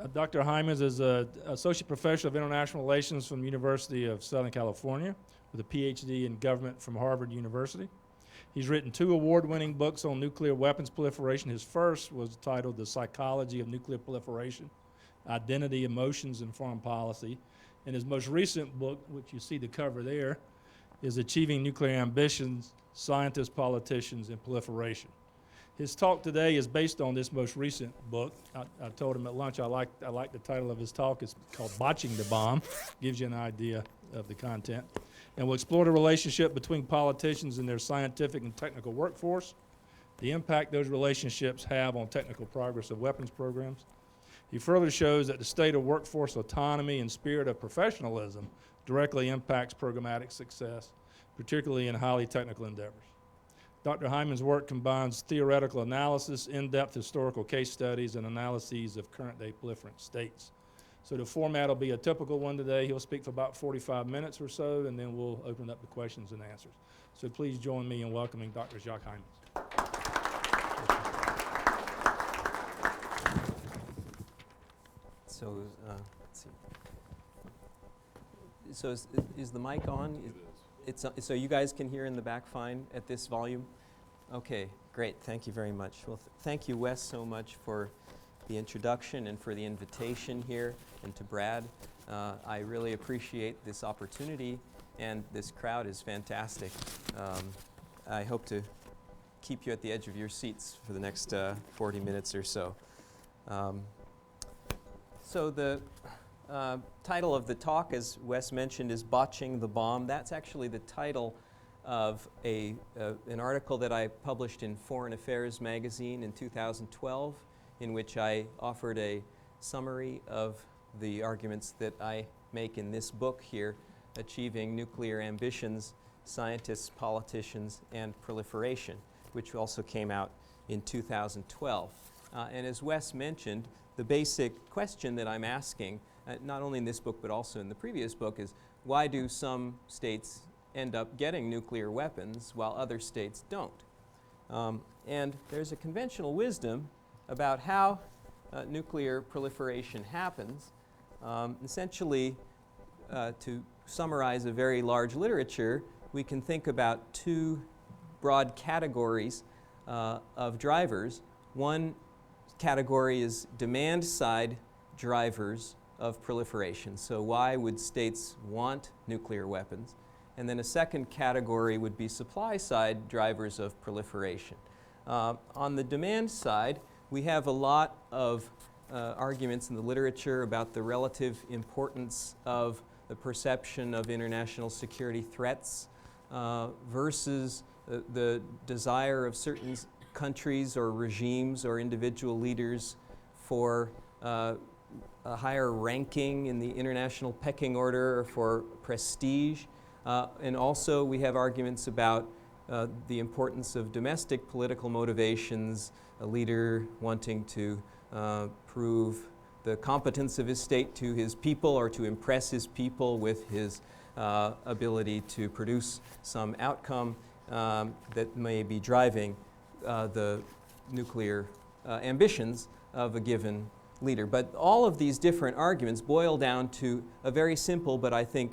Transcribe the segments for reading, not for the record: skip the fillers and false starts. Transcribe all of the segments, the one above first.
Dr. Hymans is an Associate Professor of International Relations from the University of Southern California with a PhD in government from Harvard University. He's written 2 award-winning books on nuclear weapons proliferation. His first was titled The Psychology of Nuclear Proliferation, Identity, Emotions, and Foreign Policy. And his most recent book, which you see the cover there, is Achieving Nuclear Ambitions, Scientists, Politicians, and Proliferation. His talk today is based on this most recent book. I told him at lunch I like the title of his talk. It's called Botching the Bomb. Gives you an idea of the content. And we'll explore the relationship between politicians and their scientific and technical workforce, the impact those relationships have on technical progress of weapons programs. He further shows that the state of workforce autonomy and spirit of professionalism directly impacts programmatic success, particularly in highly technical endeavors. Dr. Hymans' work combines theoretical analysis, in-depth historical case studies, and analyses of current-day proliferant states. So the format will be a typical one today. He'll speak for about 45 minutes or so, and then we'll open up the questions and answers. So please join me in welcoming Dr. Jacques Hymans. So, let's see. So is the mic on? It's so you guys can hear in the back fine at this volume? Okay, great. Thank you very much. Well, thank you, Wes, so much for the introduction and for the invitation here, and to Brad. I really appreciate this opportunity, and this crowd is fantastic. I hope to keep you at the edge of your seats for the next 40 minutes or so. So the title of the talk, as Wes mentioned, is Botching the Bomb. That's actually the title of an article that I published in Foreign Affairs magazine in 2012, in which I offered a summary of the arguments that I make in this book here, Achieving Nuclear Ambitions, Scientists, Politicians, and Proliferation, which also came out in 2012. And as Wes mentioned, the basic question that I'm asking, not only in this book but also in the previous book, is why do some states end up getting nuclear weapons while other states don't? And there's a conventional wisdom about how nuclear proliferation happens. Essentially, to summarize a very large literature, we can think about 2 broad categories of drivers. One category is demand-side drivers of proliferation. So why would states want nuclear weapons? And then a second category would be supply-side drivers of proliferation. On the demand side, we have a lot of arguments in the literature about the relative importance of the perception of international security threats versus the desire of certain countries or regimes or individual leaders for a higher ranking in the international pecking order or for prestige. And also we have arguments about the importance of domestic political motivations, a leader wanting to prove the competence of his state to his people or to impress his people with his ability to produce some outcome that may be driving the nuclear ambitions of a given leader. But all of these different arguments boil down to a very simple but I think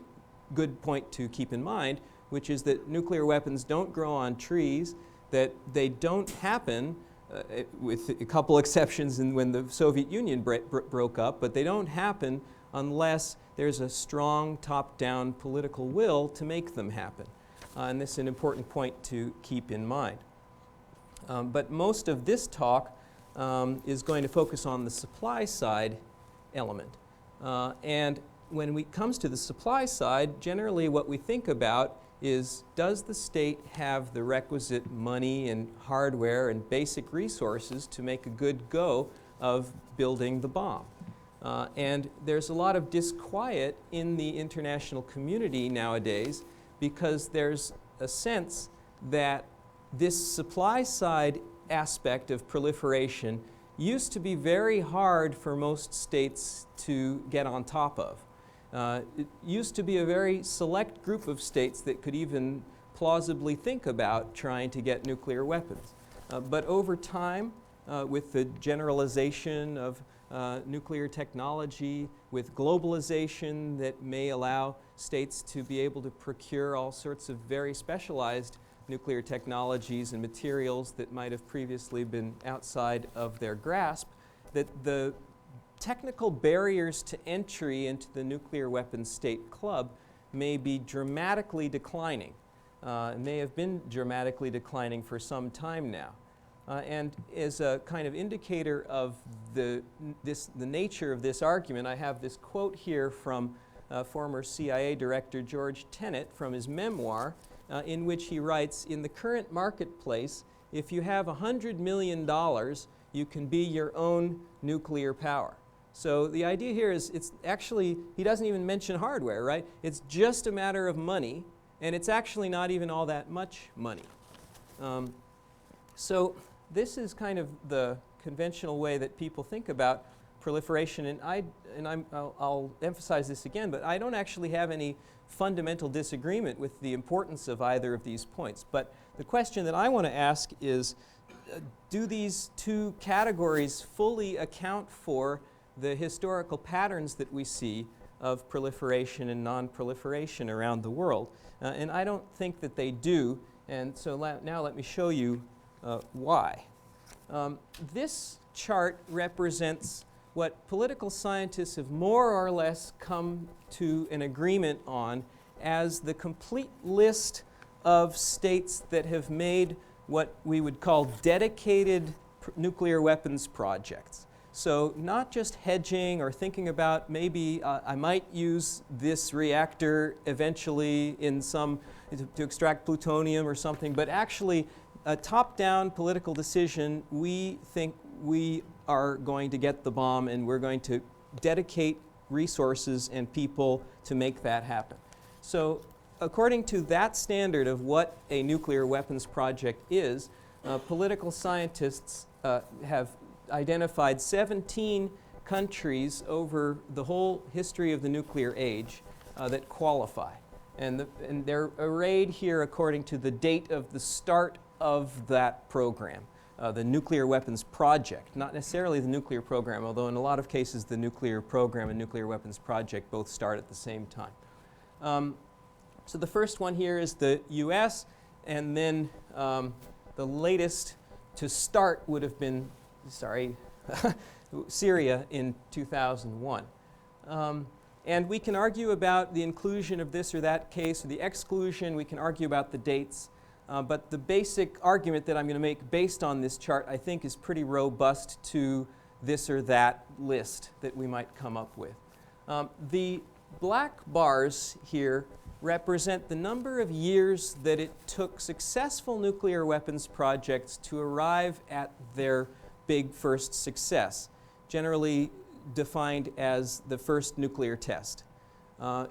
good point to keep in mind, which is that nuclear weapons don't grow on trees, that they don't happen, with a couple exceptions when the Soviet Union broke up, but they don't happen unless there's a strong top-down political will to make them happen. And this is an important point to keep in mind. But most of this talk is going to focus on the supply side element. And when it comes to the supply side, generally what we think about is, does the state have the requisite money and hardware and basic resources to make a good go of building the bomb? And there's a lot of disquiet in the international community nowadays because there's a sense that this supply side aspect of proliferation used to be very hard for most states to get on top of. It used to be a very select group of states that could even plausibly think about trying to get nuclear weapons. But over time, with the generalization of nuclear technology, with globalization that may allow states to be able to procure all sorts of very specialized nuclear technologies and materials that might have previously been outside of their grasp, that the technical barriers to entry into the nuclear weapons state club may be dramatically declining. May have been dramatically declining for some time now. And as a kind of indicator of the nature of this argument, I have this quote here from former CIA Director George Tenet from his memoir, in which he writes, "In the current marketplace, if you have $100 million, you can be your own nuclear power." So the idea here is, it's actually, he doesn't even mention hardware, right? It's just a matter of money, and it's actually not even all that much money. So this is kind of the conventional way that people think about proliferation, and I'll emphasize this again, but I don't actually have any fundamental disagreement with the importance of either of these points. But the question that I want to ask is, do these two categories fully account for the historical patterns that we see of proliferation and non-proliferation around the world? And I don't think that they do, and so now let me show you why. This chart represents what political scientists have more or less come to an agreement on as the complete list of states that have made what we would call dedicated nuclear weapons projects. So not just hedging or thinking about maybe I might use this reactor eventually in to extract plutonium or something, but actually a top-down political decision. We think we are going to get the bomb, and we're going to dedicate resources and people to make that happen. So according to that standard of what a nuclear weapons project is, political scientists have identified 17 countries over the whole history of the nuclear age that qualify. And they're arrayed here according to the date of the start of that program, the nuclear weapons project, not necessarily the nuclear program, although in a lot of cases the nuclear program and nuclear weapons project both start at the same time. So the first one here is the US, and then the latest to start would have been, Syria in 2001. And we can argue about the inclusion of this or that case, or the exclusion. We can argue about the dates. But the basic argument that I'm going to make based on this chart, I think, is pretty robust to this or that list that we might come up with. The black bars here represent the number of years that it took successful nuclear weapons projects to arrive at their big first success, generally defined as the first nuclear test.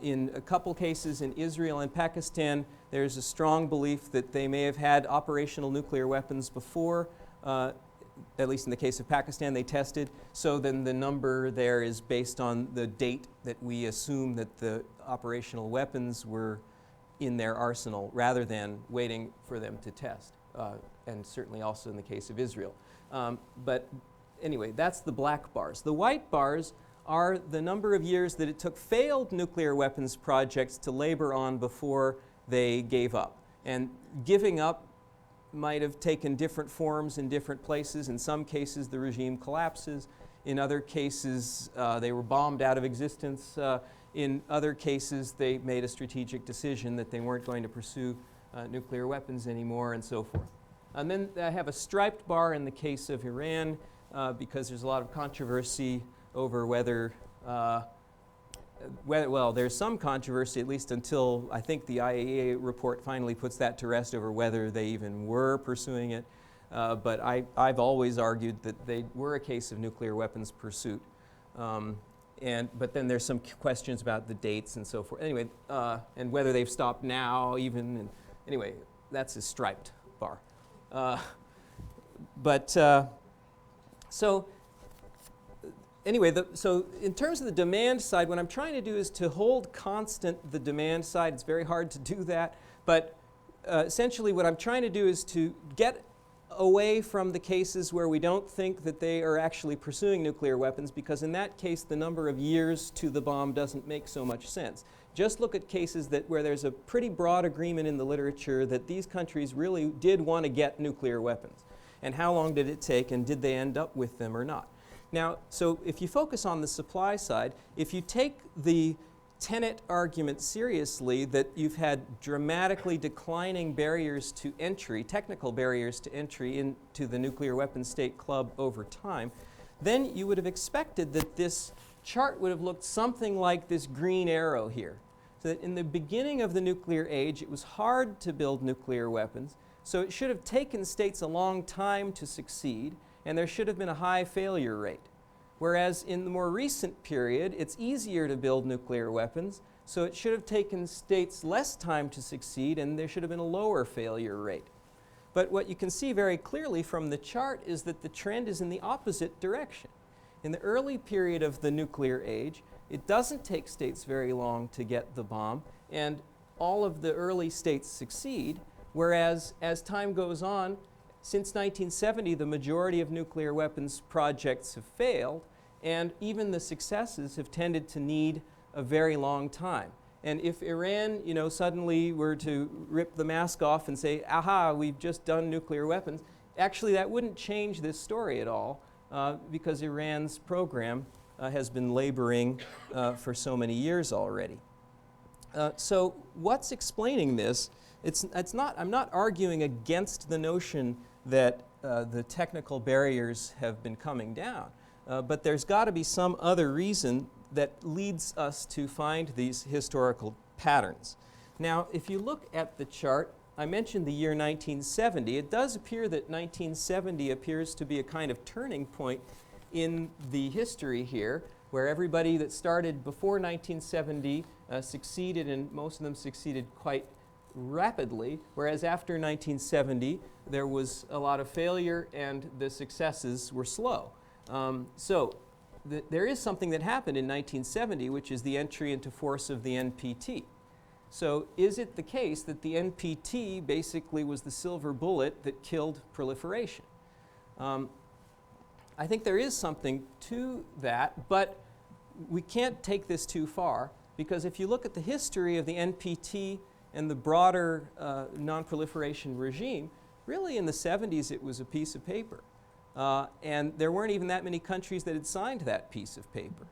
In a couple cases in Israel and Pakistan, there's a strong belief that they may have had operational nuclear weapons before, at least in the case of Pakistan, they tested. So then the number there is based on the date that we assume that the operational weapons were in their arsenal, rather than waiting for them to test, and certainly also in the case of Israel. But anyway, that's the black bars. The white bars are the number of years that it took failed nuclear weapons projects to labor on before they gave up. And giving up might have taken different forms in different places. In some cases, the regime collapses. In other cases, they were bombed out of existence. In other cases, they made a strategic decision that they weren't going to pursue nuclear weapons anymore, and so forth. And then I have a striped bar in the case of Iran, because there's a lot of controversy over whether, well, there's some controversy, at least until I think the IAEA report finally puts that to rest, over whether they even were pursuing it. But I've always argued that they were a case of nuclear weapons pursuit. But then there's some questions about the dates and so forth. Anyway, and whether they've stopped now even. And anyway, that's a striped bar. So anyway, so in terms of the demand side, what I'm trying to do is to hold constant the demand side. It's very hard to do that. But essentially what I'm trying to do is to get away from the cases where we don't think that they are actually pursuing nuclear weapons, because in that case the number of years to the bomb doesn't make so much sense. Just look at cases where there's a pretty broad agreement in the literature that these countries really did want to get nuclear weapons. And how long did it take, and did they end up with them or not? Now, so if you focus on the supply side, if you take the tenet argument seriously that you've had dramatically declining barriers to entry, technical barriers to entry into the nuclear weapons state club over time, then you would have expected that this chart would have looked something like this green arrow here. So that in the beginning of the nuclear age, it was hard to build nuclear weapons, so it should have taken states a long time to succeed, and there should have been a high failure rate. Whereas in the more recent period, it's easier to build nuclear weapons, so it should have taken states less time to succeed, and there should have been a lower failure rate. But what you can see very clearly from the chart is that the trend is in the opposite direction. In the early period of the nuclear age, it doesn't take states very long to get the bomb, and all of the early states succeed, whereas as time goes on, since 1970, the majority of nuclear weapons projects have failed, and even the successes have tended to need a very long time. And if Iran, suddenly were to rip the mask off and say, aha, we've just done nuclear weapons, actually that wouldn't change this story at all, because Iran's program has been laboring for so many years already. So what's explaining this? I'm not arguing against the notion that the technical barriers have been coming down, but there's got to be some other reason that leads us to find these historical patterns. Now, if you look at the chart, I mentioned the year 1970. It does appear that 1970 appears to be a kind of turning point in the history here, where everybody that started before 1970 succeeded, and most of them succeeded quite rapidly, whereas after 1970 there was a lot of failure and the successes were slow. There is something that happened in 1970, which is the entry into force of the NPT. So is it the case that the NPT basically was the silver bullet that killed proliferation? I think there is something to that, but we can't take this too far, because if you look at the history of the NPT and the broader non-proliferation regime, really in the 70s it was a piece of paper. And there weren't even that many countries that had signed that piece of paper.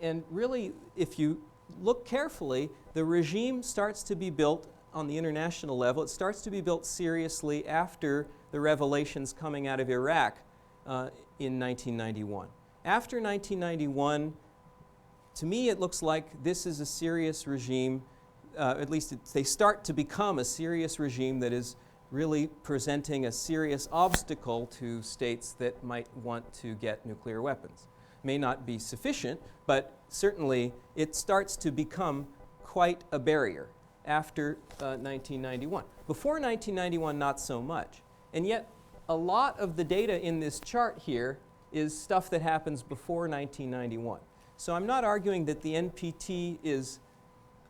And really, if you look carefully, the regime starts to be built on the international level. It starts to be built seriously after the revelations coming out of Iraq in 1991. After 1991, to me it looks like this is a serious regime. At least they start to become a serious regime that is really presenting a serious obstacle to states that might want to get nuclear weapons. May not be sufficient, but certainly it starts to become quite a barrier after 1991. Before 1991, not so much. And yet, a lot of the data in this chart here is stuff that happens before 1991. So I'm not arguing that the NPT is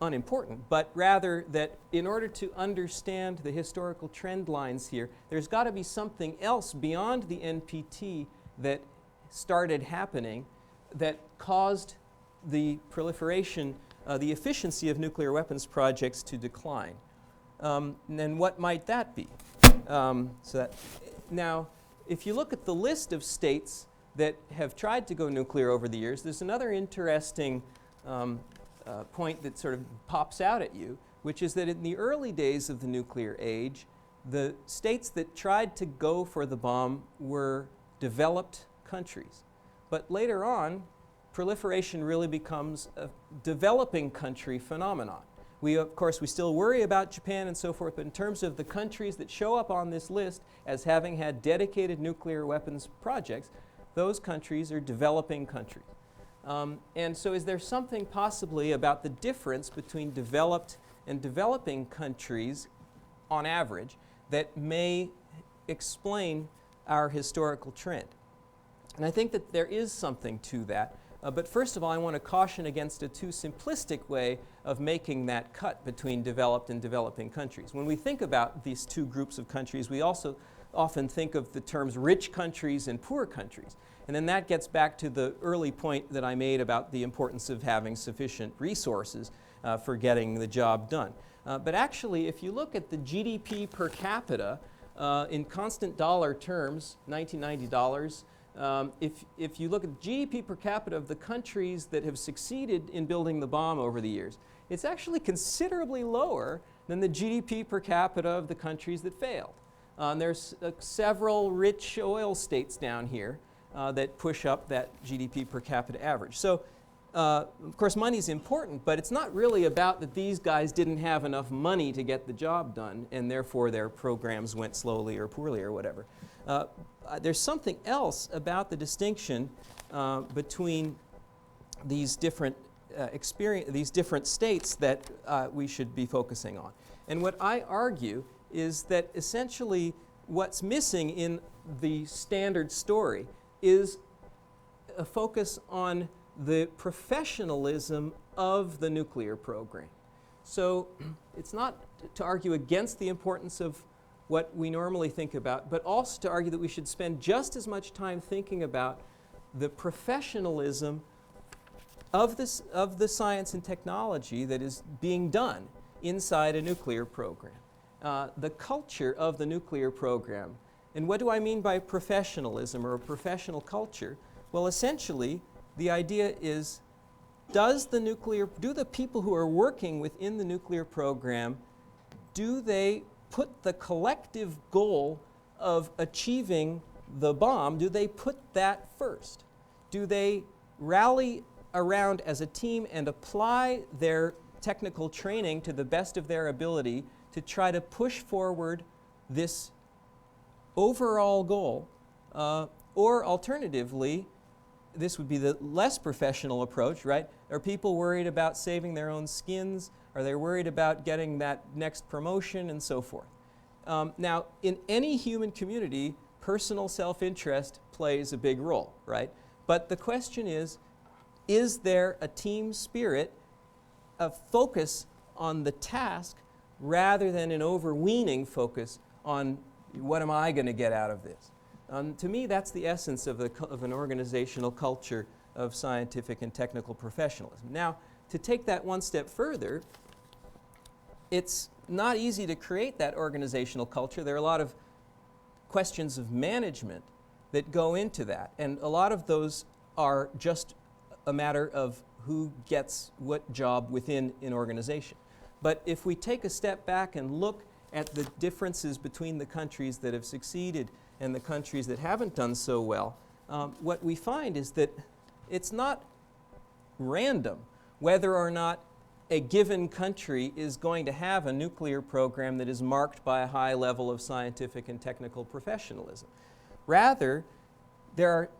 unimportant, but rather that in order to understand the historical trend lines here, there's got to be something else beyond the NPT that started happening that caused the proliferation, the efficiency of nuclear weapons projects to decline. And what might that be? Now, if you look at the list of states that have tried to go nuclear over the years, there's another interesting point that sort of pops out at you, which is that in the early days of the nuclear age, the states that tried to go for the bomb were developed countries. But later on, proliferation really becomes a developing country phenomenon. Of course, we still worry about Japan and so forth, but in terms of the countries that show up on this list as having had dedicated nuclear weapons projects, those countries are developing countries. And so is there something possibly about the difference between developed and developing countries on average that may explain our historical trend? And I think that there is something to that. But first of all, I want to caution against a too simplistic way of making that cut between developed and developing countries. When we think about these two groups of countries, we also often think of the terms rich countries and poor countries. And then that gets back to the early point that I made about the importance of having sufficient resources for getting the job done. But actually, if you look at the GDP per capita in constant dollar terms, $1990, if you look at GDP per capita of the countries that have succeeded in building the bomb over the years, it's actually considerably lower than the GDP per capita of the countries that failed. There's several rich oil states down here that push up that GDP per capita average. So, of course, money's important, but it's not really about that these guys didn't have enough money to get the job done, and therefore their programs went slowly or poorly or whatever. There's something else about the distinction between these different these different states that we should be focusing on. And what I argue is that essentially what's missing in the standard story is a focus on the professionalism of the nuclear program. So it's not to argue against the importance of what we normally think about, but also to argue that we should spend just as much time thinking about the professionalism of the science and technology that is being done inside a nuclear program. The culture of the nuclear program. And what do I mean by professionalism or a professional culture? Well, essentially, the idea is, do the people who are working within the nuclear program, do they put the collective goal of achieving the bomb, do they put that first? Do they rally around as a team and apply their technical training to the best of their ability to try to push forward this overall goal? Or alternatively, this would be the less professional approach, right? Are people worried about saving their own skins? Are they worried about getting that next promotion and so forth? Now, in any human community, personal self-interest plays a big role, right? But the question is there a team spirit, a focus on the task rather than an overweening focus on what am I going to get out of this? To me, that's the essence of an organizational culture of scientific and technical professionalism. Now, to take that one step further, it's not easy to create that organizational culture. There are a lot of questions of management that go into that, and a lot of those are just a matter of who gets what job within an organization. But if we take a step back and look at the differences between the countries that have succeeded and the countries that haven't done so well, what we find is that it's not random whether or not a given country is going to have a nuclear program that is marked by a high level of scientific and technical professionalism. Rather, there are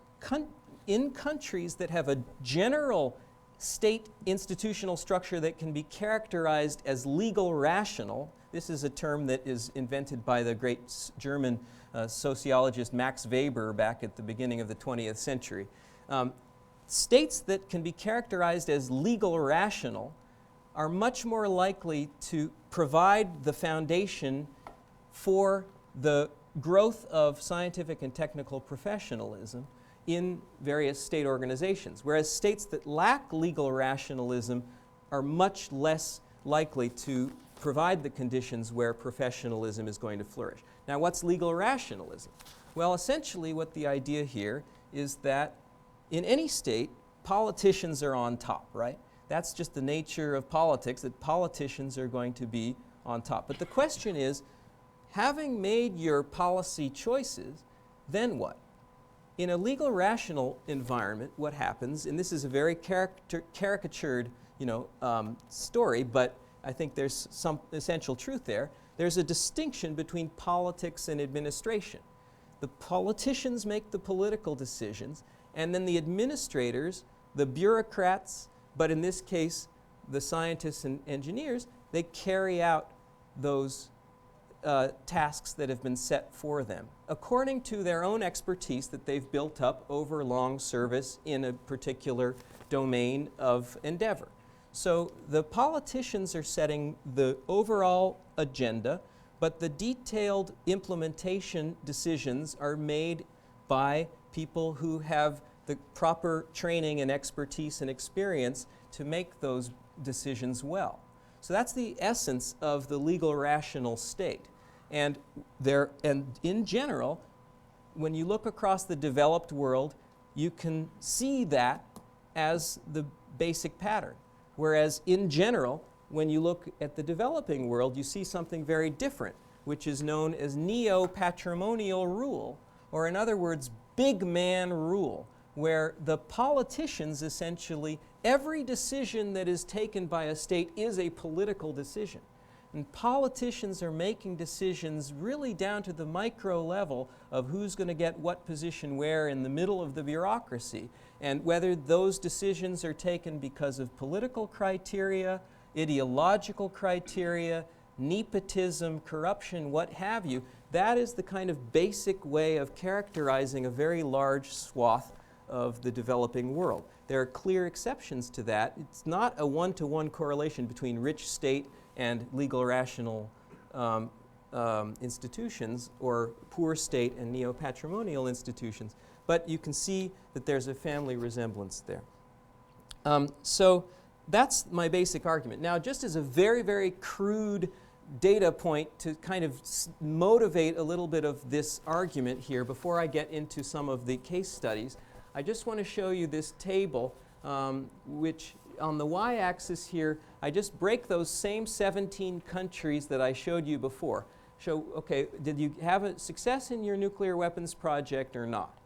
in countries that have a general state institutional structure that can be characterized as legal rational. This is a term that is invented by the great German sociologist Max Weber back at the beginning of the 20th century. States that can be characterized as legal rational are much more likely to provide the foundation for the growth of scientific and technical professionalism in various state organizations, whereas states that lack legal rationalism are much less likely to provide the conditions where professionalism is going to flourish. Now, what's legal rationalism? Well, essentially what the idea here is that in any state, politicians are on top, right? That's just the nature of politics, that politicians are going to be on top. But the question is, having made your policy choices, then what? In a legal rational environment, what happens, and this is a very caricatured story, but I think there's some essential truth there. There's a distinction between politics and administration. The politicians make the political decisions, and then the administrators, the bureaucrats, but in this case, the scientists and engineers, they carry out those tasks that have been set for them according to their own expertise that they've built up over long service in a particular domain of endeavor. So the politicians are setting the overall agenda but the detailed implementation decisions are made by people who have the proper training and expertise and experience to make those decisions well. So that's the essence of the legal rational state. And in general, when you look across the developed world, you can see that as the basic pattern. Whereas in general, when you look at the developing world, you see something very different, which is known as neo-patrimonial rule, or in other words, big man rule, where the politicians essentially, every decision that is taken by a state is a political decision. And politicians are making decisions really down to the micro level of who's going to get what position where in the middle of the bureaucracy, and whether those decisions are taken because of political criteria, ideological criteria, nepotism, corruption, what have you. That is the kind of basic way of characterizing a very large swath of the developing world. There are clear exceptions to that. It's not a one-to-one correlation between rich state and legal rational institutions, or poor state and neo-patrimonial institutions. But you can see that there's a family resemblance there. So that's my basic argument. Now, just as a very, very crude data point to kind of motivate a little bit of this argument here before I get into some of the case studies, I just want to show you this table, which on the y-axis here, I just break those same 17 countries that I showed you before. Show, okay, did you have a success in your nuclear weapons project or not?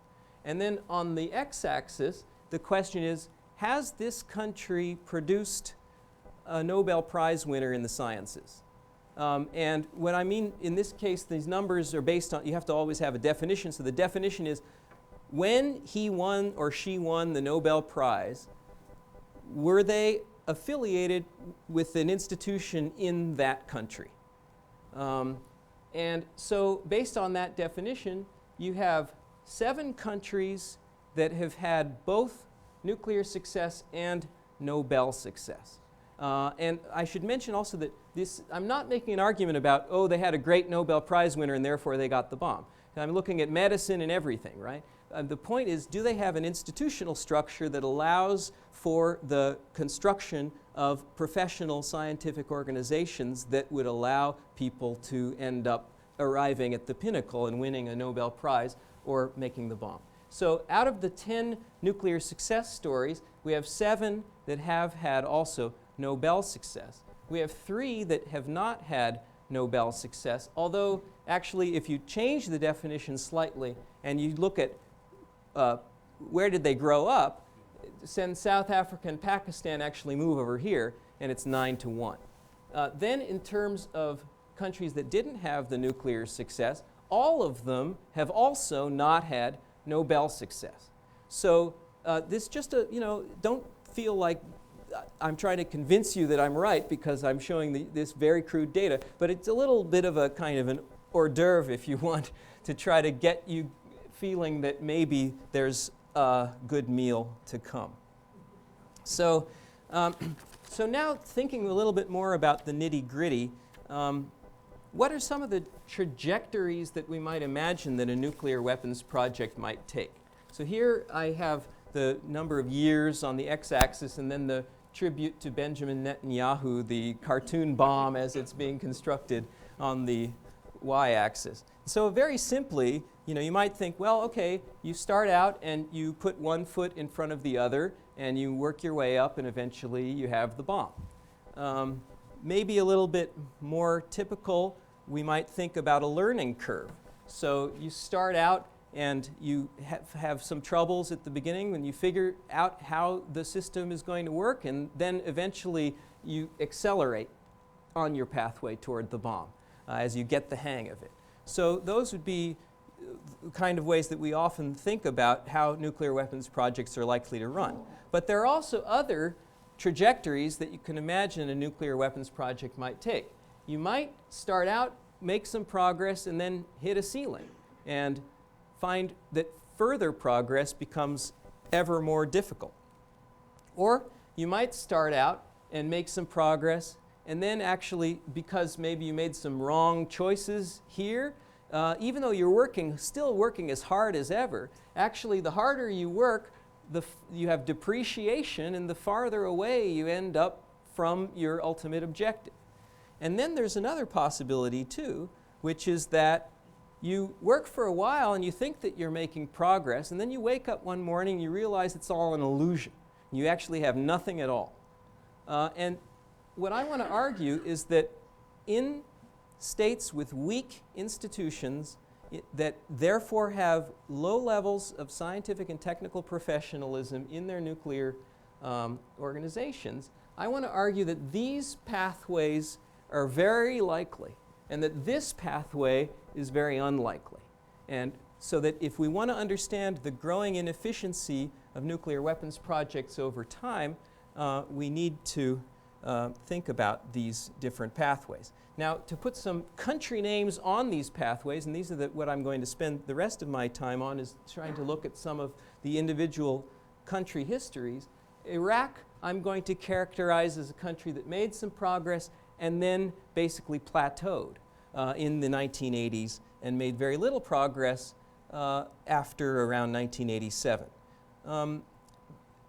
And then on the x-axis, the question is, has this country produced a Nobel Prize winner in the sciences? And what I mean in this case, these numbers are based on, you have to always have a definition. So the definition is, when he won or she won the Nobel Prize, were they affiliated with an institution in that country? And so based on that definition, you have 7 countries that have had both nuclear success and Nobel success. And I should mention also that this, I'm not making an argument about, oh, they had a great Nobel Prize winner and therefore they got the bomb. I'm looking at medicine and everything, right? The point is, do they have an institutional structure that allows for the construction of professional scientific organizations that would allow people to end up arriving at the pinnacle and winning a Nobel Prize or making the bomb? So out of the 10 nuclear success stories, we have 7 that have had also Nobel success. We have 3 that have not had Nobel success, although actually if you change the definition slightly and you look at where did they grow up, South Africa and Pakistan actually move over here, and it's 9-1. Then in terms of countries that didn't have the nuclear success, all of them have also not had Nobel success. So this just don't feel like I'm trying to convince you that I'm right because I'm showing this very crude data, but it's a little bit of a kind of an hors d'oeuvre, if you want, to try to get you feeling that maybe there's a good meal to come. So, so now thinking a little bit more about the nitty-gritty, what are some of the trajectories that we might imagine that a nuclear weapons project might take? So here I have the number of years on the x-axis and then the tribute to Benjamin Netanyahu, the cartoon bomb as it's being constructed on the y-axis. So very simply, you might think, well, okay, you start out and you put one foot in front of the other and you work your way up and eventually you have the bomb. Maybe a little bit more typical, we might think about a learning curve. So you start out and you have some troubles at the beginning when you figure out how the system is going to work, and then eventually you accelerate on your pathway toward the bomb as you get the hang of it. So those would be kind of ways that we often think about how nuclear weapons projects are likely to run. But there are also other trajectories that you can imagine a nuclear weapons project might take. You might start out, make some progress, and then hit a ceiling and find that further progress becomes ever more difficult. Or you might start out and make some progress and then actually, because maybe you made some wrong choices here, even though you're still working as hard as ever, actually the harder you work, you have depreciation, and the farther away you end up from your ultimate objective. And then there's another possibility too, which is that you work for a while and you think that you're making progress, and then you wake up one morning and you realize it's all an illusion. You actually have nothing at all. And what I want to argue is that in states with weak institutions that therefore have low levels of scientific and technical professionalism in their nuclear organizations, I want to argue that these pathways are very likely, and that this pathway is very unlikely. And so that if we want to understand the growing inefficiency of nuclear weapons projects over time, we need to think about these different pathways. Now, to put some country names on these pathways, and these are what I'm going to spend the rest of my time on, is trying to look at some of the individual country histories. Iraq, I'm going to characterize as a country that made some progress and then basically plateaued in the 1980s and made very little progress after around 1987.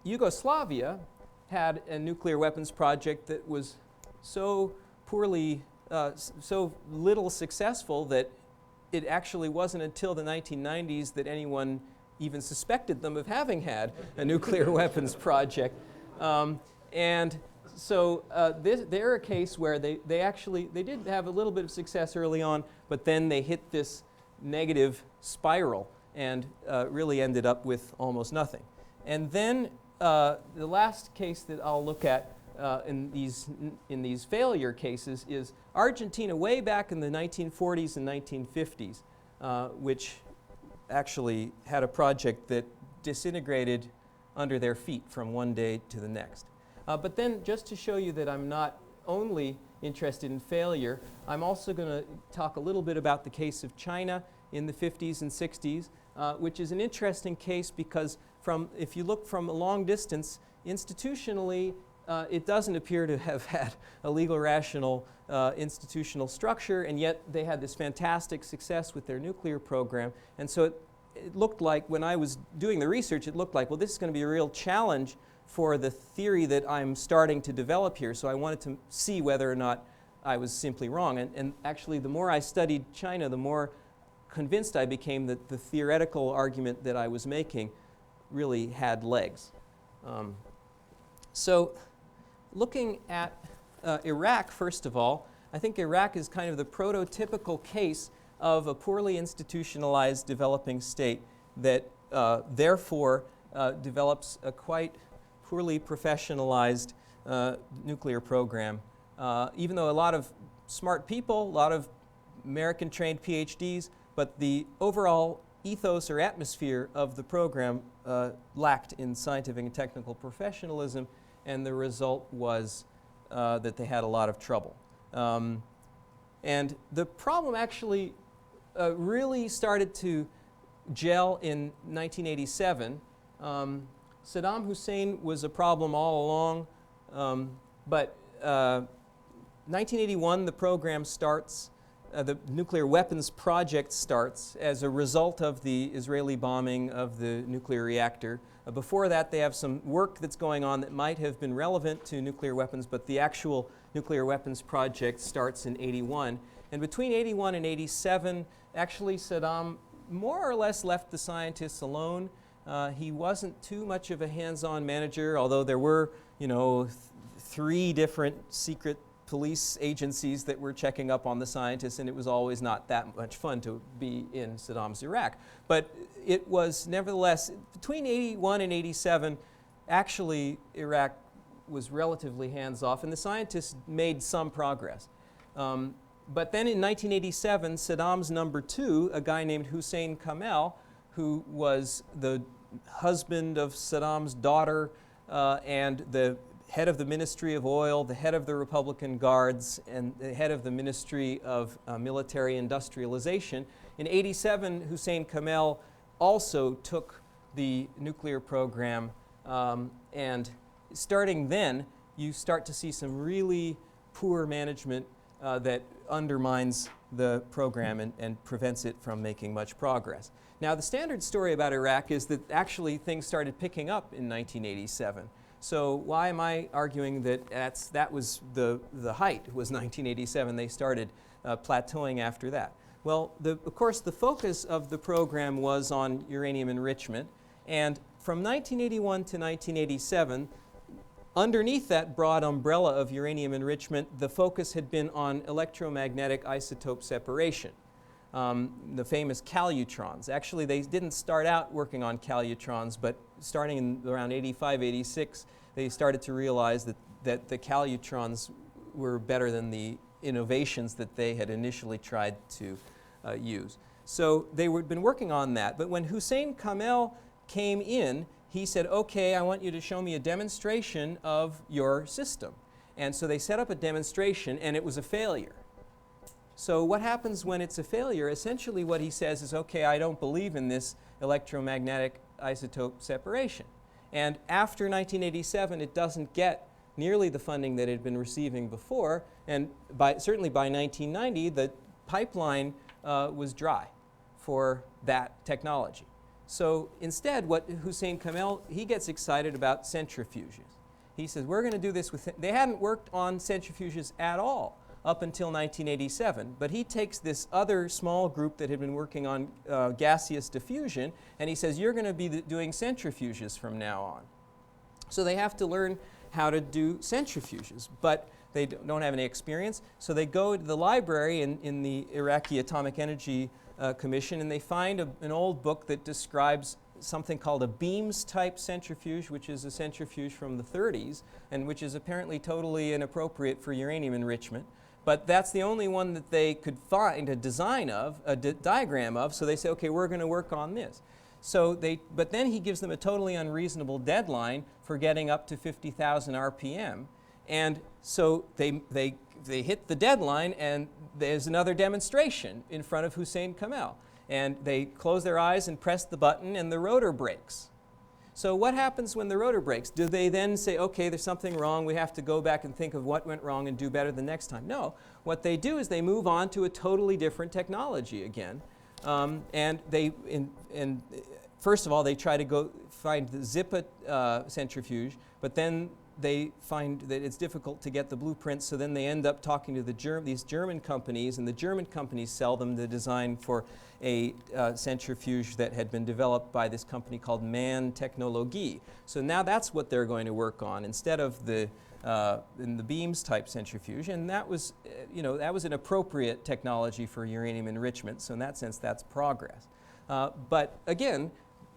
Yugoslavia had a nuclear weapons project that was so little successful that it actually wasn't until the 1990s that anyone even suspected them of having had a nuclear weapons project. And so they're a case where they did have a little bit of success early on, but then they hit this negative spiral and really ended up with almost nothing. And then the last case that I'll look at in these failure cases is Argentina way back in the 1940s and 1950s, which actually had a project that disintegrated under their feet from one day to the next. But then, just to show you that I'm not only interested in failure, I'm also going to talk a little bit about the case of China in the 50s and 60s, which is an interesting case because if you look from a long distance, institutionally, it doesn't appear to have had a legal, rational institutional structure, and yet they had this fantastic success with their nuclear program. And so it looked like, when I was doing the research, it looked like, well, this is going to be a real challenge for the theory that I'm starting to develop here. So I wanted to see whether or not I was simply wrong. And actually, the more I studied China, the more convinced I became that the theoretical argument that I was making really had legs. So looking at Iraq, first of all, I think Iraq is kind of the prototypical case of a poorly institutionalized developing state that therefore develops a quite poorly professionalized nuclear program. Even though a lot of smart people, a lot of American-trained PhDs, but the overall ethos or atmosphere of the program lacked in scientific and technical professionalism, and the result was that they had a lot of trouble. And the problem actually really started to gel in 1987. Saddam Hussein was a problem all along, but 1981 the program starts, the nuclear weapons project starts as a result of the Israeli bombing of the nuclear reactor. Before that, they have some work that's going on that might have been relevant to nuclear weapons, but the actual nuclear weapons project starts in 81. And between 81 and 87, actually Saddam more or less left the scientists alone. He wasn't too much of a hands-on manager, although there were, 3 different secret police agencies that were checking up on the scientists, and it was always not that much fun to be in Saddam's Iraq. But it was nevertheless, between 81 and 87, actually Iraq was relatively hands-off, and the scientists made some progress. But then in 1987, Saddam's number 2, a guy named Hussein Kamel, who was the husband of Saddam's daughter and the head of the Ministry of Oil, the head of the Republican Guards, and the head of the Ministry of Military Industrialization. In 87, Hussein Kamel also took the nuclear program, and starting then, you start to see some really poor management that undermines the program and prevents it from making much progress. Now, the standard story about Iraq is that actually things started picking up in 1987. So why am I arguing that that was the height, was 1987? They started plateauing after that. Well, of course, the focus of the program was on uranium enrichment. And from 1981 to 1987, underneath that broad umbrella of uranium enrichment, the focus had been on electromagnetic isotope separation. The famous calutrons. Actually, they didn't start out working on calutrons, but starting in around 85, 86, they started to realize that the calutrons were better than the innovations that they had initially tried to use. So they had been working on that. But when Hussein Kamel came in, he said, okay, I want you to show me a demonstration of your system. And so they set up a demonstration, and it was a failure. So what happens when it's a failure? Essentially what he says is, okay, I don't believe in this electromagnetic isotope separation. And after 1987, it doesn't get nearly the funding that it had been receiving before. And certainly by 1990, the pipeline was dry for that technology. So instead, what Hussein Kamel, he gets excited about centrifuges. He says, we're going to do this with, they hadn't worked on centrifuges at all up until 1987, but he takes this other small group that had been working on gaseous diffusion, and he says, you're going to be doing centrifuges from now on. So they have to learn how to do centrifuges, but they don't have any experience, so they go to the library in the Iraqi Atomic Energy Commission, and they find an old book that describes something called a beams-type centrifuge, which is a centrifuge from the 30s, and which is apparently totally inappropriate for uranium enrichment. But that's the only one that they could find a design of, a diagram of, so they say, okay, we're going to work on this. So but then he gives them a totally unreasonable deadline for getting up to 50,000 RPM. And so they hit the deadline, and there's another demonstration in front of Hussein Kamel. And they close their eyes and press the button, and the rotor breaks. So what happens when the rotor breaks? Do they then say, okay, there's something wrong, we have to go back and think of what went wrong and do better the next time? No. What they do is they move on to a totally different technology again. And first of all, they try to go find the Zipa centrifuge, but then they find that it's difficult to get the blueprints, so then they end up talking to these German companies, and the German companies sell them the design for a centrifuge that had been developed by this company called MAN Technologie. So now that's what they're going to work on instead of in the beams type centrifuge, and that was, that was an appropriate technology for uranium enrichment. So in that sense, that's progress. But again,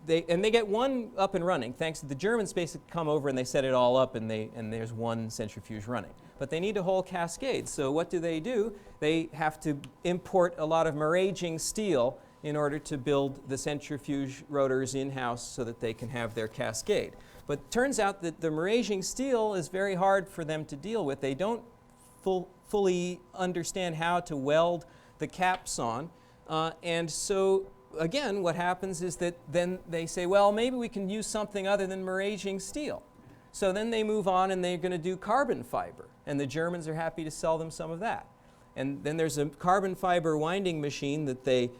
they get one up and running thanks to the Germans. Basically come over and they set it all up, and there's one centrifuge running. But they need a whole cascade. So what do? They have to import a lot of Maraging steel in order to build the centrifuge rotors in-house so that they can have their cascade. But it turns out that the Maraging steel is very hard for them to deal with. They don't fully understand how to weld the caps on. And so again, what happens is that then they say, well, maybe we can use something other than Maraging steel. So then they move on and they're going to do carbon fiber. And the Germans are happy to sell them some of that. And then there's a carbon fiber winding machine that they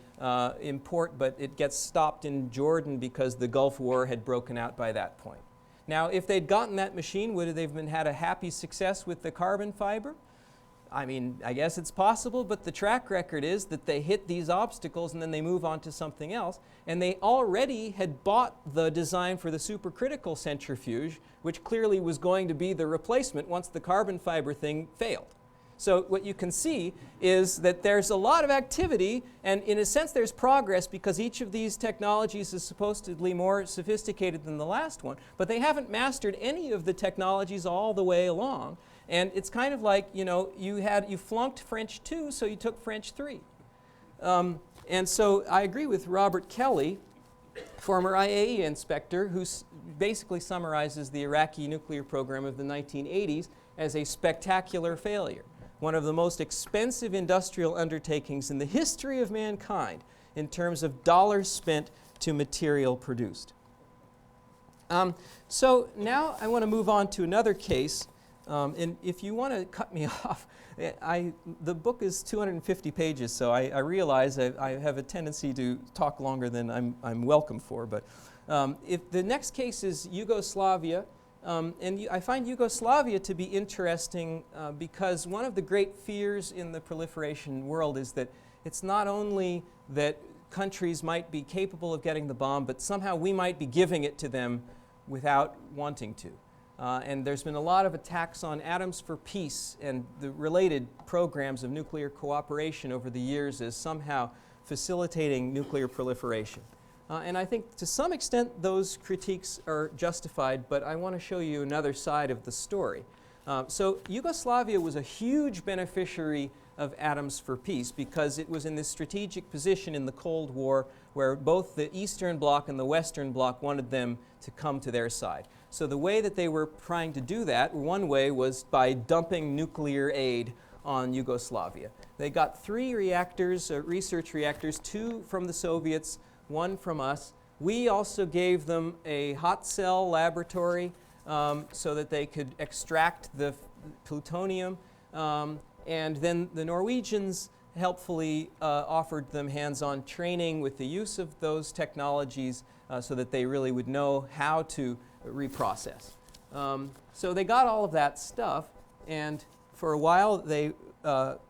import, but it gets stopped in Jordan because the Gulf War had broken out by that point. Now, if they'd gotten that machine, would they have had a happy success with the carbon fiber? I mean, I guess it's possible, but the track record is that they hit these obstacles and then they move on to something else. And they already had bought the design for the supercritical centrifuge, which clearly was going to be the replacement once the carbon fiber thing failed. So what you can see is that there's a lot of activity, and in a sense there's progress because each of these technologies is supposedly more sophisticated than the last one, but they haven't mastered any of the technologies all the way along. And it's kind of like, you flunked French 2, so you took French 3. And so I agree with Robert Kelly, former IAEA inspector, who basically summarizes the Iraqi nuclear program of the 1980s as a spectacular failure. One of the most expensive industrial undertakings in the history of mankind in terms of dollars spent to material produced. So now I want to move on to another case And if you want to cut me off, the book is 250 pages, so I realize I have a tendency to talk longer than I'm welcome for. But if the next case is Yugoslavia, I find Yugoslavia to be interesting because one of the great fears in the proliferation world is that it's not only that countries might be capable of getting the bomb, but somehow we might be giving it to them without wanting to. And there's been a lot of attacks on Atoms for Peace and the related programs of nuclear cooperation over the years as somehow facilitating nuclear proliferation. And I think to some extent those critiques are justified, but I want to show you another side of the story. So Yugoslavia was a huge beneficiary of Atoms for Peace because it was in this strategic position in the Cold War where both the Eastern Bloc and the Western Bloc wanted them to come to their side. So the way that they were trying to do that, one way was by dumping nuclear aid on Yugoslavia. They got 3 reactors, research reactors, 2 from the Soviets, 1 from us. We also gave them a hot cell laboratory so that they could extract the plutonium. And then the Norwegians helpfully offered them hands-on training with the use of those technologies so that they really would know how to reprocess. So they got all of that stuff, and for a while they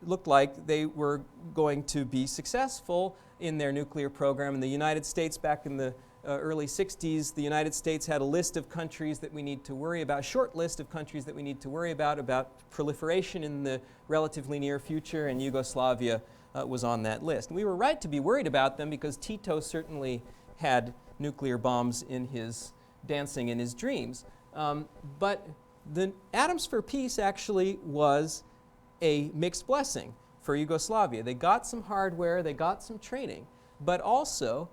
looked like they were going to be successful in their nuclear program. In the United States, back in the early 60s, the United States had a list of countries that we need to worry about, a short list of countries that we need to worry about proliferation in the relatively near future, and Yugoslavia was on that list. And we were right to be worried about them because Tito certainly had nuclear bombs in his dancing in his dreams. But the Atoms for Peace actually was a mixed blessing for Yugoslavia. They got some hardware, they got some training, but also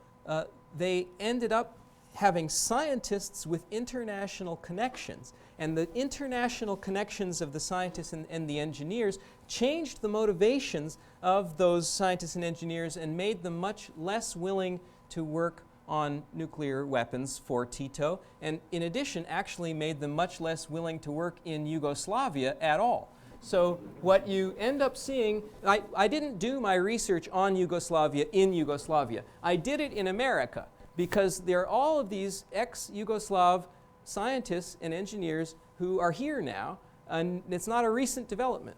they ended up having scientists with international connections. And the international connections of the scientists and the engineers changed the motivations of those scientists and engineers and made them much less willing to work on nuclear weapons for Tito, and in addition actually made them much less willing to work in Yugoslavia at all. So what you end up seeing, I didn't do my research on Yugoslavia in Yugoslavia. I did it in America because there are all of these ex-Yugoslav scientists and engineers who are here now, and it's not a recent development.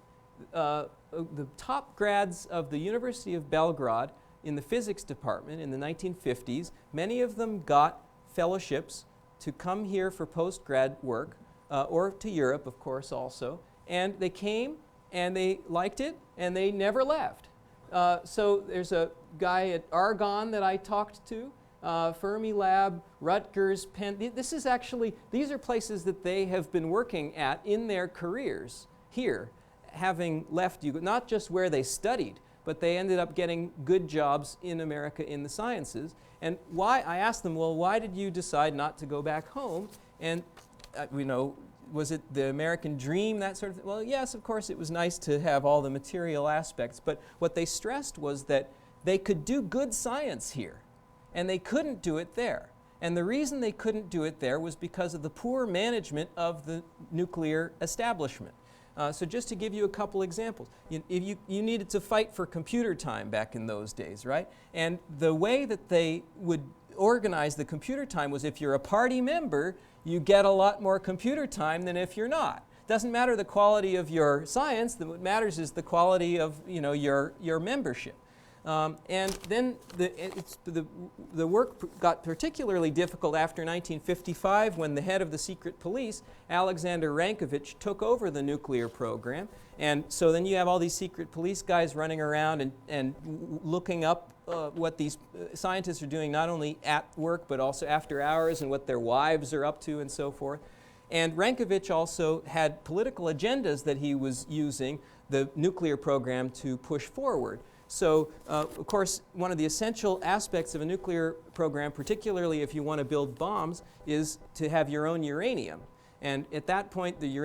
The top grads of the University of Belgrade in the physics department in the 1950s, many of them got fellowships to come here for post-grad work, or to Europe, of course, also. And they came, and they liked it, and they never left. So there's a guy at Argonne that I talked to, Fermilab, Rutgers, Penn. These are places that they have been working at in their careers here, having left not just where they studied, but they ended up getting good jobs in America in the sciences. And why? I asked them, well, why did you decide not to go back home? And was it the American dream, that sort of thing? Well, yes, of course, it was nice to have all the material aspects, but what they stressed was that they could do good science here, and they couldn't do it there. And the reason they couldn't do it there was because of the poor management of the nuclear establishment. So just to give you a couple examples, you needed to fight for computer time back in those days, right? And the way that they would organize the computer time was if you're a party member, you get a lot more computer time than if you're not. Doesn't matter the quality of your science, what matters is the quality of your membership. And then the work got particularly difficult after 1955 when the head of the secret police, Alexander Rankovich, took over the nuclear program. And so then you have all these secret police guys running around and looking up what these scientists are doing, not only at work but also after hours, and what their wives are up to and so forth. And Rankovich also had political agendas that he was using the nuclear program to push forward. So, of course, one of the essential aspects of a nuclear program, particularly if you want to build bombs, is to have your own uranium. And at that point, the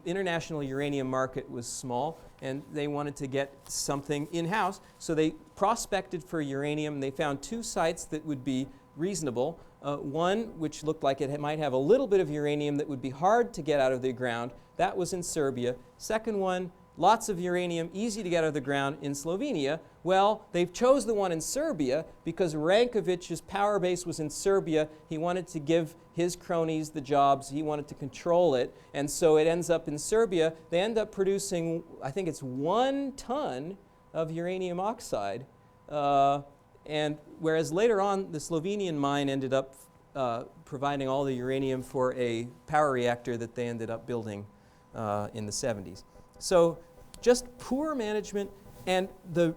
international uranium market was small, and they wanted to get something in-house. So they prospected for uranium. They found 2 sites that would be reasonable. One which looked like it might have a little bit of uranium that would be hard to get out of the ground. That was in Serbia. Second one, lots of uranium, easy to get out of the ground in Slovenia. Well, they chose the one in Serbia because Rankovic's power base was in Serbia. He wanted to give his cronies the jobs. He wanted to control it. And so it ends up in Serbia. They end up producing, I think it's 1 ton of uranium oxide. And whereas later on, the Slovenian mine ended up providing all the uranium for a power reactor that they ended up building in the 70s. So just poor management, and the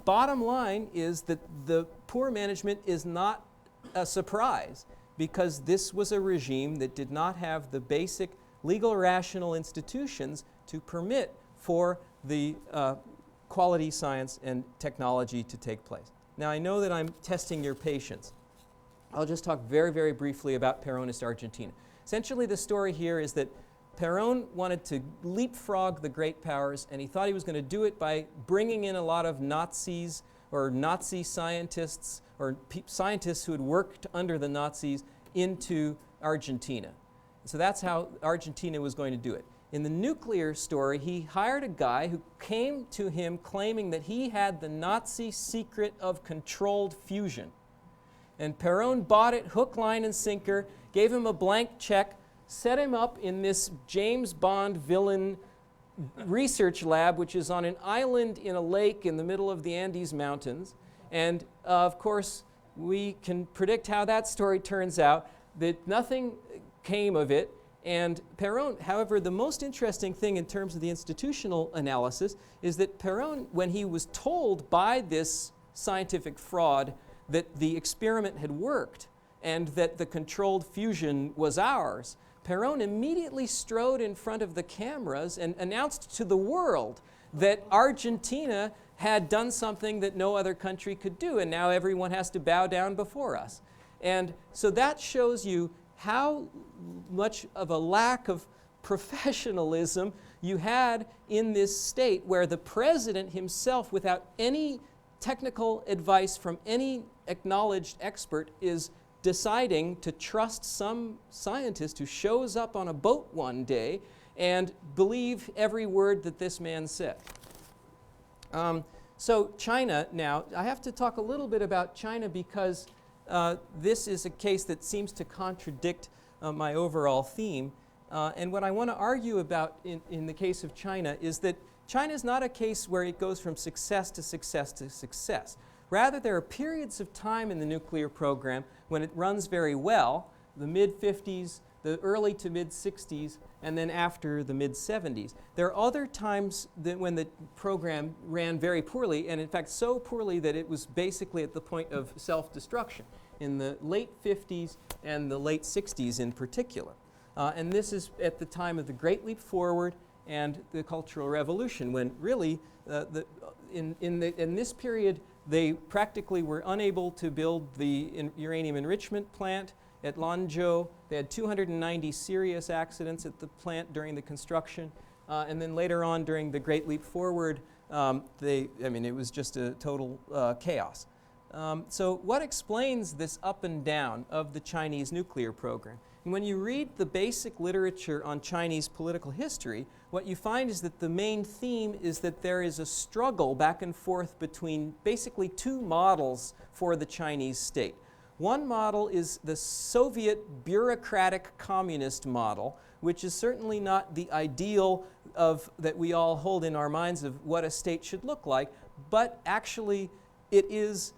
bottom line is that the poor management is not a surprise, because this was a regime that did not have the basic legal rational institutions to permit for the quality science and technology to take place. Now, I know that I'm testing your patience. I'll just talk very, very briefly about Peronist Argentina. Essentially, the story here is that Perón wanted to leapfrog the great powers, and he thought he was going to do it by bringing in a lot of Nazis or Nazi scientists or scientists who had worked under the Nazis into Argentina. So that's how Argentina was going to do it. In the nuclear story, he hired a guy who came to him claiming that he had the Nazi secret of controlled fusion. And Perón bought it hook, line, and sinker, gave him a blank check, set him up in this James Bond villain research lab, which is on an island in a lake in the middle of the Andes Mountains. And of course, we can predict how that story turns out, that nothing came of it. And Perón, however, the most interesting thing in terms of the institutional analysis is that Perón, when he was told by this scientific fraud that the experiment had worked and that the controlled fusion was ours, Perón immediately strode in front of the cameras and announced to the world that Argentina had done something that no other country could do, and now everyone has to bow down before us. And so that shows you how much of a lack of professionalism you had in this state, where the president himself, without any technical advice from any acknowledged expert, is deciding to trust some scientist who shows up on a boat one day and believe every word that this man said. So China now, I have to talk a little bit about China because this is a case that seems to contradict my overall theme. And what I want to argue about in the case of China is that China is not a case where it goes from success to success to success. Rather, there are periods of time in the nuclear program when it runs very well, the mid-50s, the early to mid-60s, and then after the mid-70s. There are other times that when the program ran very poorly, and in fact so poorly that it was basically at the point of self-destruction, in the late 50s and the late 60s in particular. And this is at the time of the Great Leap Forward and the Cultural Revolution, when really in this period they practically were unable to build the uranium enrichment plant at Lanzhou. They had 290 serious accidents at the plant during the construction. And then later on during the Great Leap Forward, it was just a total chaos. So what explains this up and down of the Chinese nuclear program? And when you read the basic literature on Chinese political history, what you find is that the main theme is that there is a struggle back and forth between basically 2 models for the Chinese state. One model is the Soviet bureaucratic communist model, which is certainly not the ideal that we all hold in our minds of what a state should look like, but actually it is,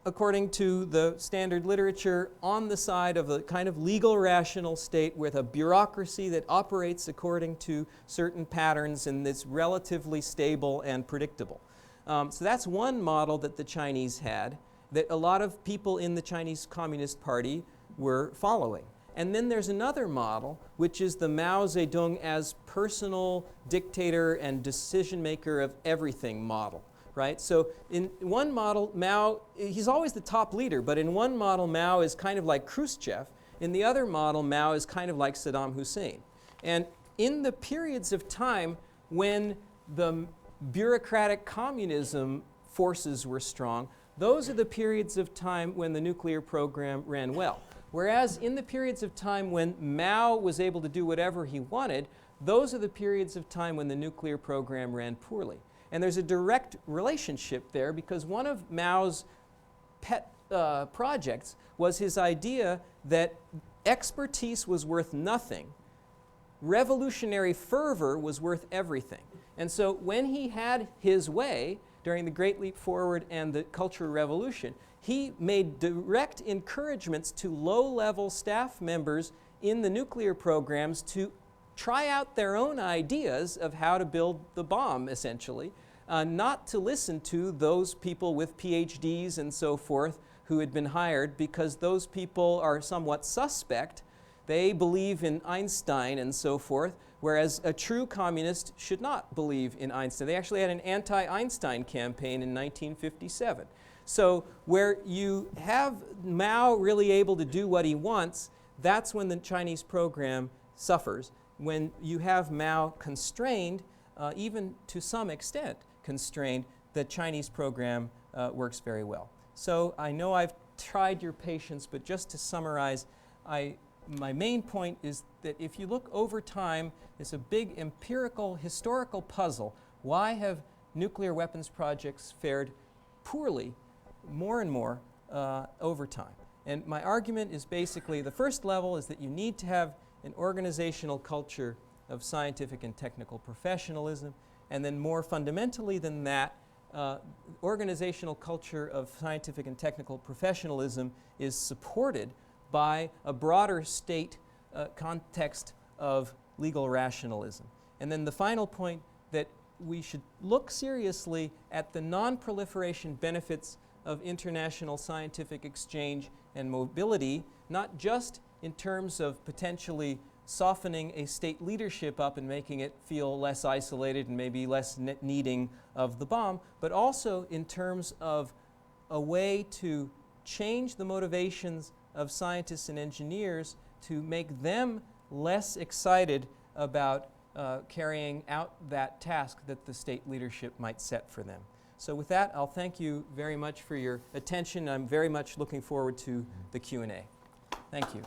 according to the standard literature, on the side of a kind of legal rational state with a bureaucracy that operates according to certain patterns and that's relatively stable and predictable. So that's one model that the Chinese had, that a lot of people in the Chinese Communist Party were following. And then there's another model, which is the Mao Zedong as personal dictator and decision maker of everything model. Right? So in one model, Mao, he's always the top leader, but in one model, Mao is kind of like Khrushchev. In the other model, Mao is kind of like Saddam Hussein. And in the periods of time when the bureaucratic communism forces were strong, those are the periods of time when the nuclear program ran well. Whereas in the periods of time when Mao was able to do whatever he wanted, those are the periods of time when the nuclear program ran poorly. And there's a direct relationship there, because one of Mao's pet projects was his idea that expertise was worth nothing. Revolutionary fervor was worth everything. And so when he had his way during the Great Leap Forward and the Cultural Revolution, he made direct encouragements to low-level staff members in the nuclear programs to try out their own ideas of how to build the bomb, essentially, not to listen to those people with PhDs and so forth who had been hired, because those people are somewhat suspect. They believe in Einstein and so forth, whereas a true communist should not believe in Einstein. They actually had an anti-Einstein campaign in 1957. So where you have Mao really able to do what he wants, that's when the Chinese program suffers. When you have Mao constrained, even to some extent constrained, the Chinese program works very well. So I know I've tried your patience, but just to summarize, my main point is that if you look over time, it's a big empirical, historical puzzle. Why have nuclear weapons projects fared poorly more and more over time? And my argument is basically, the first level is that you need to have an organizational culture of scientific and technical professionalism, and then more fundamentally than that, organizational culture of scientific and technical professionalism is supported by a broader state context of legal rationalism. And then the final point, that we should look seriously at the non-proliferation benefits of international scientific exchange and mobility, not just in terms of potentially softening a state leadership up and making it feel less isolated and maybe less needing of the bomb, but also in terms of a way to change the motivations of scientists and engineers to make them less excited about carrying out that task that the state leadership might set for them. So with that, I'll thank you very much for your attention. I'm very much looking forward to the Q&A. Thank you.